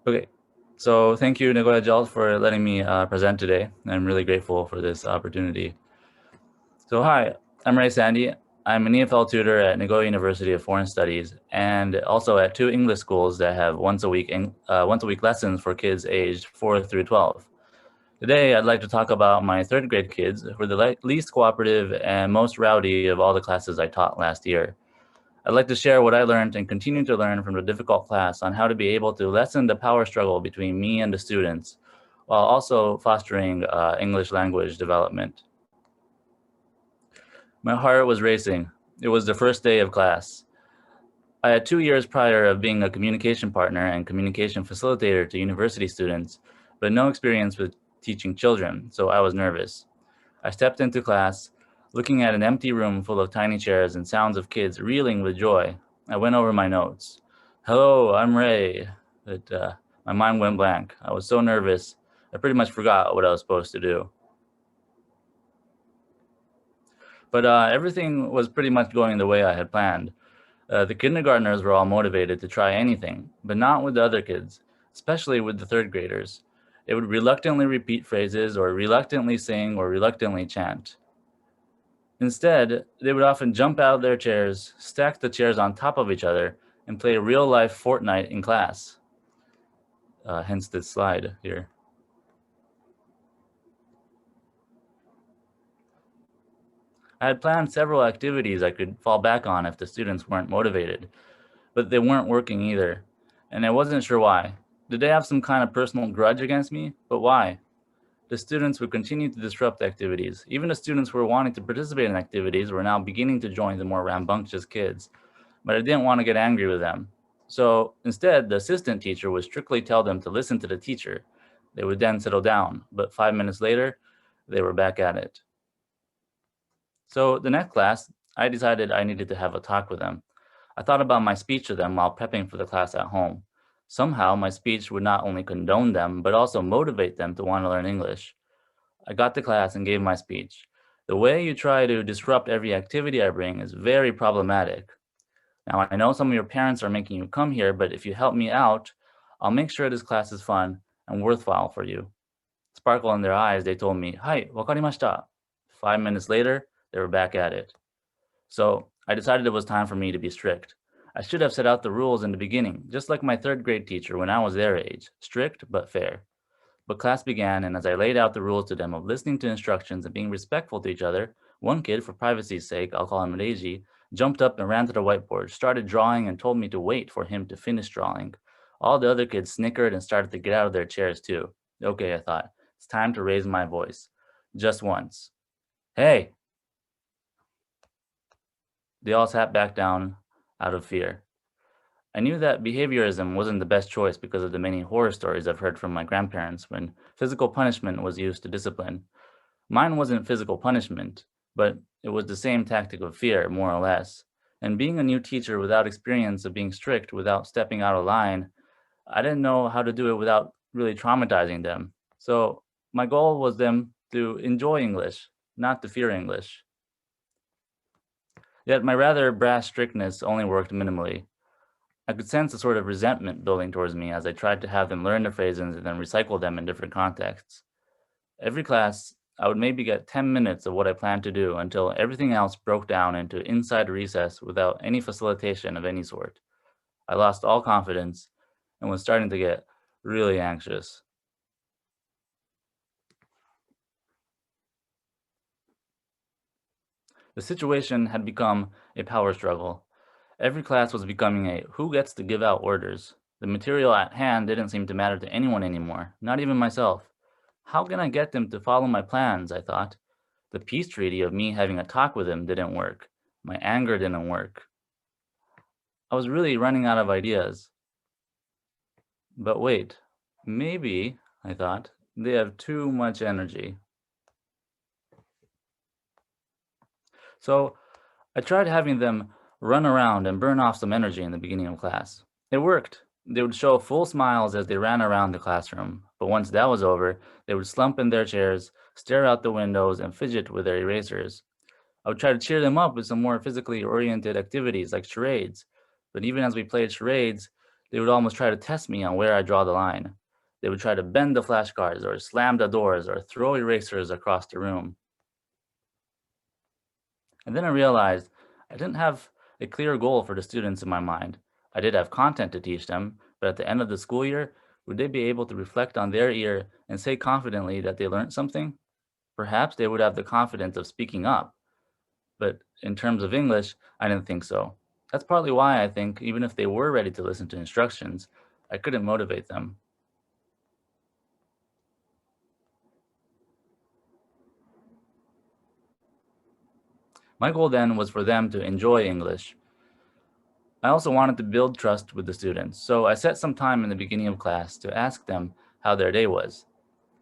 Okay, so thank you, Nagoya JALT, for letting me present today. I'm really grateful for this opportunity. So hi, I'm Ray Sandy. I'm an EFL tutor at Nagoya University of Foreign Studies and also at two English schools that have once a week lessons for kids aged 4 through 12. Today, I'd like to talk about my third grade kids, who are the least cooperative and most rowdy of all the classes I taught last year. I'd like to share what I learned and continue to learn from the difficult class on how to be able to lessen the power struggle between me and the students, while also fostering English language development. My heart was racing. It was the first day of class. I had 2 years prior of being a communication partner and communication facilitator to university students, but no experience with teaching children, so I was nervous. I stepped into class, looking at an empty room full of tiny chairs and sounds of kids reeling with joy. I went over my notes. Hello, I'm Ray. But my mind went blank. I was so nervous, I pretty much forgot what I was supposed to do. But everything was pretty much going the way I had planned. The kindergartners were all motivated to try anything, but not with the other kids, especially with the third graders. They would reluctantly repeat phrases or reluctantly sing or reluctantly chant. Instead, they would often jump out of their chairs, stack the chairs on top of each other, and play real-life Fortnite in class. Hence this slide here. I had planned several activities I could fall back on if the students weren't motivated, but they weren't working either, and I wasn't sure why. Did they have some kind of personal grudge against me? But why? The students would continue to disrupt activities. Even the students who were wanting to participate in activities were now beginning to join the more rambunctious kids, but I didn't want to get angry with them. So instead, the assistant teacher would strictly tell them to listen to the teacher. They would then settle down, but 5 minutes later, they were back at it. So the next class, I decided I needed to have a talk with them. I thought about my speech to them while prepping for the class at home. Somehow, my speech would not only condone them, but also motivate them to want to learn English. I got to class and gave my speech. The way you try to disrupt every activity I bring is very problematic. Now, I know some of your parents are making you come here, but if you help me out, I'll make sure this class is fun and worthwhile for you. Sparkle in their eyes, they told me, "Hai, wakarimashita." 5 minutes later, they were back at it. So I decided it was time for me to be strict. I should have set out the rules in the beginning, just like my third grade teacher when I was their age, strict but fair. But class began, and as I laid out the rules to them of listening to instructions and being respectful to each other, one kid, for privacy's sake, I'll call him Reiji, jumped up and ran to the whiteboard, started drawing, and told me to wait for him to finish drawing. All the other kids snickered and started to get out of their chairs too. Okay, I thought, it's time to raise my voice. Just once. Hey! They all sat back down out of fear. I knew that behaviorism wasn't the best choice because of the many horror stories I've heard from my grandparents when physical punishment was used to discipline. Mine wasn't physical punishment, but it was the same tactic of fear, more or less. And being a new teacher without experience of being strict, without stepping out of line, I didn't know how to do it without really traumatizing them. So my goal was them to enjoy English, not to fear English. Yet my rather brash strictness only worked minimally. I could sense a sort of resentment building towards me as I tried to have them learn the phrases and then recycle them in different contexts. Every class, I would maybe get 10 minutes of what I planned to do until everything else broke down into inside recess without any facilitation of any sort. I lost all confidence and was starting to get really anxious. The situation had become a power struggle. Every class was becoming a who gets to give out orders. The material at hand didn't seem to matter to anyone anymore, not even myself. How can I get them to follow my plans? I thought. The peace treaty of me having a talk with them didn't work. My anger didn't work. I was really running out of ideas. But wait, maybe, I thought, they have too much energy. So I tried having them run around and burn off some energy in the beginning of class. It worked. They would show full smiles as they ran around the classroom, but once that was over, they would slump in their chairs, stare out the windows, and fidget with their erasers. I would try to cheer them up with some more physically oriented activities like charades, but even as we played charades, They would almost try to test me on where I draw the line. They would try to bend the flashcards or slam the doors or throw erasers across the room. And then I realized I didn't have a clear goal for the students in my mind. I did have content to teach them, but at the end of the school year, would they be able to reflect on their year and say confidently that they learned something? Perhaps they would have the confidence of speaking up, but in terms of English, I didn't think so. That's partly why I think even if they were ready to listen to instructions, I couldn't motivate them. My goal then was for them to enjoy English. I also wanted to build trust with the students, so I set some time in the beginning of class to ask them how their day was.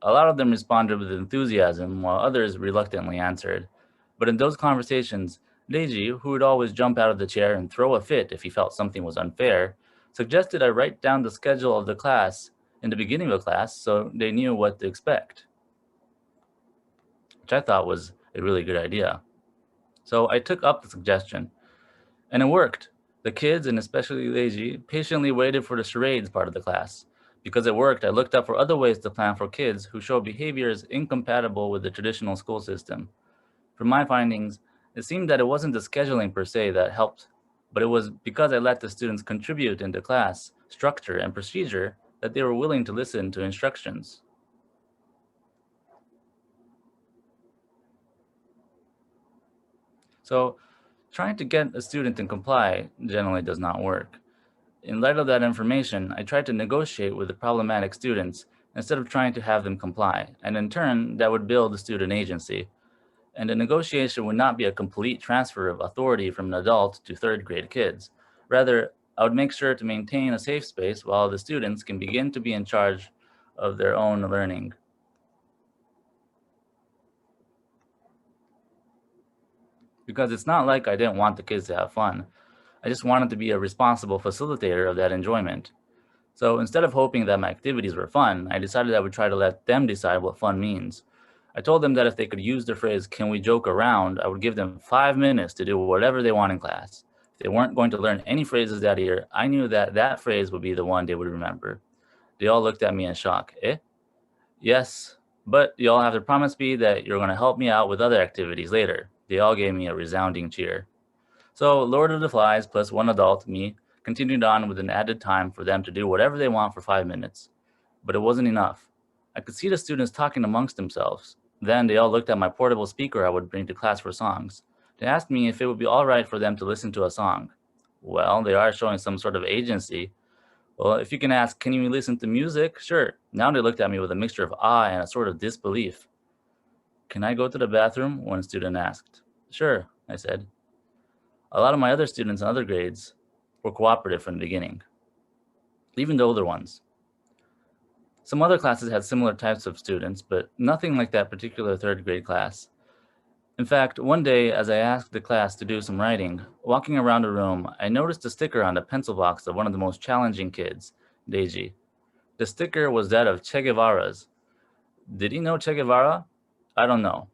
A lot of them responded with enthusiasm, while others reluctantly answered. But in those conversations, Leiji, who would always jump out of the chair and throw a fit if he felt something was unfair, suggested I write down the schedule of the class in the beginning of the class so they knew what to expect, which I thought was a really good idea. So I took up the suggestion, and it worked. The kids, and especially Leiji, patiently waited for the charades part of the class. Because it worked, I looked up for other ways to plan for kids who show behaviors incompatible with the traditional school system. From my findings, it seemed that it wasn't the scheduling per se that helped, but it was because I let the students contribute into class, structure, and procedure that they were willing to listen to instructions. So, trying to get a student to comply generally does not work. In light of that information, I tried to negotiate with the problematic students instead of trying to have them comply, and in turn, that would build the student agency. And a negotiation would not be a complete transfer of authority from an adult to third grade kids. Rather, I would make sure to maintain a safe space while the students can begin to be in charge of their own learning. Because it's not like I didn't want the kids to have fun. I just wanted to be a responsible facilitator of that enjoyment. So instead of hoping that my activities were fun, I decided I would try to let them decide what fun means. I told them that if they could use the phrase, "can we joke around," I would give them 5 minutes to do whatever they want in class. If they weren't going to learn any phrases that year, I knew that that phrase would be the one they would remember. They all looked at me in shock. Eh? Yes, but you all have to promise me that you're going to help me out with other activities later. They all gave me a resounding cheer. So Lord of the Flies plus one adult, me, continued on with an added time for them to do whatever they want for 5 minutes. But it wasn't enough. I could see the students talking amongst themselves. Then they all looked at my portable speaker I would bring to class for songs. They asked me if it would be all right for them to listen to a song. Well, they are showing some sort of agency. Well, if you can ask, "can you listen to music?" Sure. Now they looked at me with a mixture of awe and a sort of disbelief. "Can I go to the bathroom?" one student asked. "Sure," I said. A lot of my other students in other grades were cooperative from the beginning, even the older ones. Some other classes had similar types of students, but nothing like that particular third grade class. In fact, one day, as I asked the class to do some writing, walking around the room, I noticed a sticker on the pencil box of one of the most challenging kids, Deji. The sticker was that of Che Guevara's. Did he know Che Guevara? I don't know.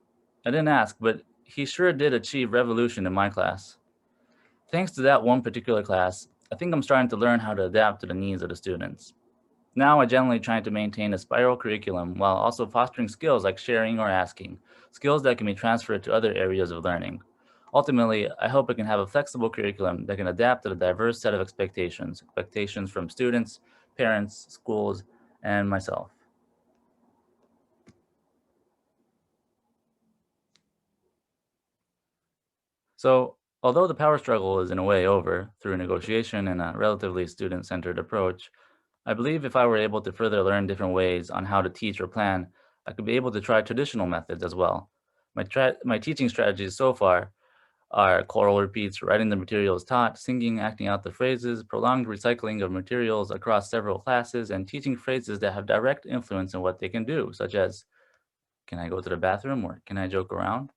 I didn't ask, but he sure did achieve revolution in my class. Thanks to that one particular class, I think I'm starting to learn how to adapt to the needs of the students. Now I generally try to maintain a spiral curriculum while also fostering skills like sharing or asking, skills that can be transferred to other areas of learning. Ultimately, I hope I can have a flexible curriculum that can adapt to the diverse set of expectations from students, parents, schools, and myself. So, although the power struggle is in a way over through negotiation and a relatively student centered approach, I believe if I were able to further learn different ways on how to teach or plan, I could be able to try traditional methods as well. My teaching strategies so far are choral repeats, writing the materials taught, singing, acting out the phrases, prolonged recycling of materials across several classes, and teaching phrases that have direct influence in what they can do, such as, "can I go to the bathroom?" or "can I joke around?"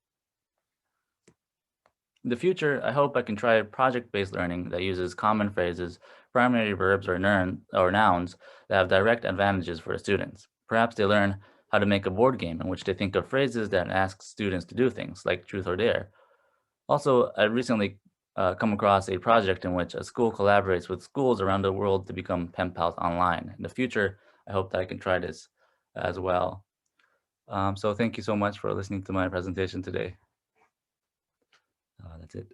In the future, I hope I can try project-based learning that uses common phrases, primary verbs, or nouns that have direct advantages for the students. Perhaps they learn how to make a board game in which they think of phrases that ask students to do things, like truth or dare. Also, I recently come across a project in which a school collaborates with schools around the world to become pen pals online. In the future, I hope that I can try this as well. So thank you so much for listening to my presentation today. That's it.